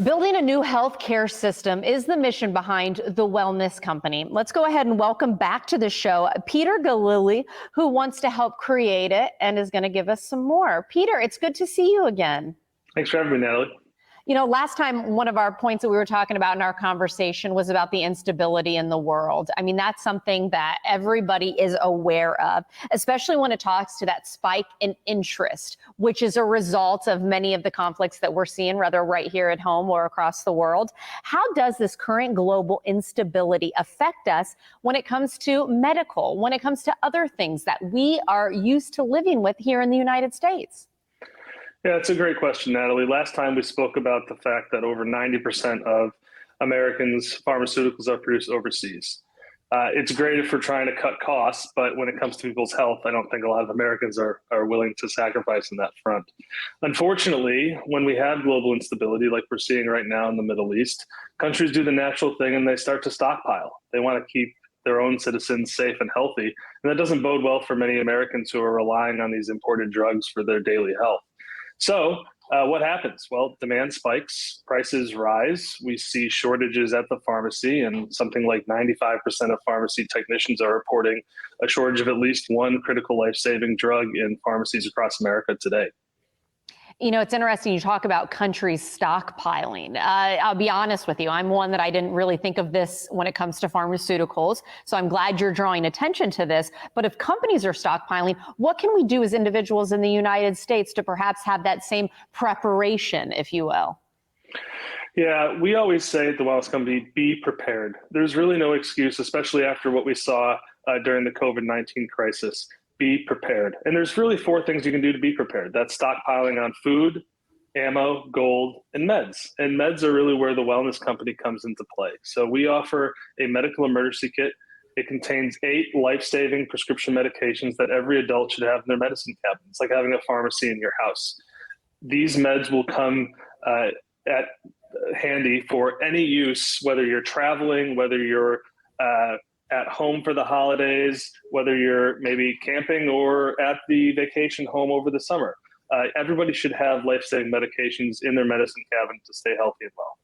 Building a new healthcare system is the mission behind the Wellness Company. Let's go ahead and welcome back to the show Peter Galili, who wants to help create it and is going to give us some more. Peter, it's good to see you again. Thanks for having me, Natalie. You know, last time, one of our points that we were talking about in our conversation was about the instability in the world. I mean, that's something that everybody is aware of, especially when it talks to that spike in interest, which is a result of many of the conflicts that we're seeing, whether right here at home or across the world. How does this current global instability affect us when it comes to medical, when it comes to other things that we are used to living with here in the United States? Yeah, it's a great question, Natalie. Last time we spoke about the fact that over 90% of Americans' pharmaceuticals are produced overseas. It's great if we're trying to cut costs, but when it comes to people's health, I don't think a lot of Americans are willing to sacrifice on that front. Unfortunately, when we have global instability like we're seeing right now in the Middle East, countries do the natural thing and they start to stockpile. They want to keep their own citizens safe and healthy, and that doesn't bode well for many Americans who are relying on these imported drugs for their daily health. So what happens? Well, demand spikes, prices rise. We see shortages at the pharmacy, and something like 95% of pharmacy technicians are reporting a shortage of at least one critical life-saving drug in pharmacies across America today. You know, it's interesting you talk about countries stockpiling. I'll be honest with you. I'm one that I didn't really think of this when it comes to pharmaceuticals. So I'm glad you're drawing attention to this. But if companies are stockpiling, what can we do as individuals in the United States to perhaps have that same preparation, if you will? Yeah, we always say at the Wellness Company, be prepared. There's really no excuse, especially after what we saw during the COVID-19 crisis. Be prepared. And there's really four things you can do to be prepared. That's stockpiling on food, ammo, gold, and meds. And meds are really where the Wellness Company comes into play. So we offer a medical emergency kit. It contains 8 life-saving prescription medications that every adult should have in their medicine cabinet. It's like having a pharmacy in your house. These meds will come at handy for any use, whether you're traveling, whether you're at home for the holidays, whether you're maybe camping or at the vacation home over the summer. Everybody should have life-saving medications in their medicine cabinet to stay healthy and well.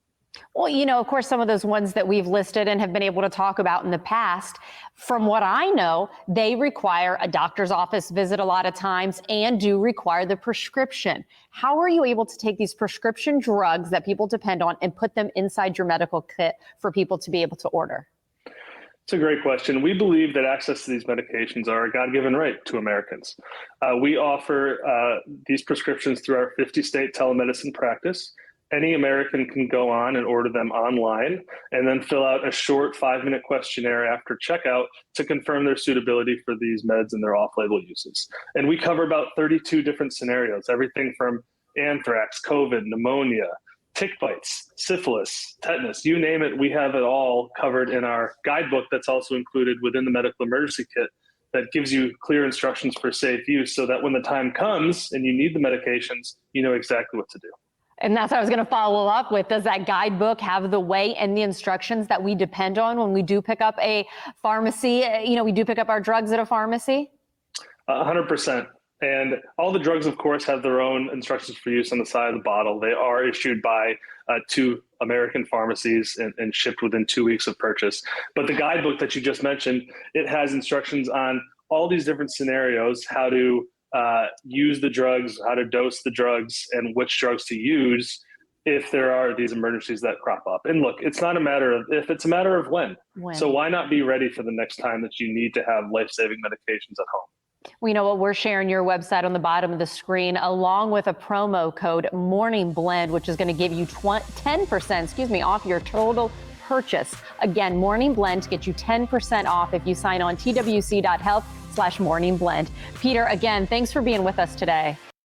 Well, you know, of course, some of those ones that we've listed and have been able to talk about in the past, from what I know, they require a doctor's office visit a lot of times and do require the prescription. How are you able to take these prescription drugs that people depend on and put them inside your medical kit for people to be able to order? It's a great question. We believe that access to these medications are a God-given right to Americans. We offer these prescriptions through our 50-state telemedicine practice. Any American can go on and order them online and then fill out a short 5-minute questionnaire after checkout to confirm their suitability for these meds and their off-label uses. And we cover about 32 different scenarios, everything from anthrax, COVID, pneumonia, tick bites, syphilis, tetanus, you name it, we have it all covered in our guidebook that's also included within the medical emergency kit that gives you clear instructions for safe use so that when the time comes and you need the medications, you know exactly what to do. And that's what I was going to follow up with. Does that guidebook have the way and the instructions that we depend on when we do pick up a pharmacy? You know, we do pick up our drugs at a pharmacy? 100%. And all the drugs, of course, have their own instructions for use on the side of the bottle. They are issued by 2 American pharmacies and shipped within 2 weeks of purchase. But the guidebook that you just mentioned, it has instructions on all these different scenarios, how to use the drugs, how to dose the drugs, and which drugs to use if there are these emergencies that crop up. And look, it's not a matter of if, it's a matter of when. So why not be ready for the next time that you need to have life-saving medications at home? Well, you know what, we're sharing your website on the bottom of the screen along with a promo code MorningBlend, which is going to give you 10% off your total purchase. Again, MorningBlend to get you 10% off if you sign on TWC.health/MorningBlend. Peter, again, thanks for being with us today.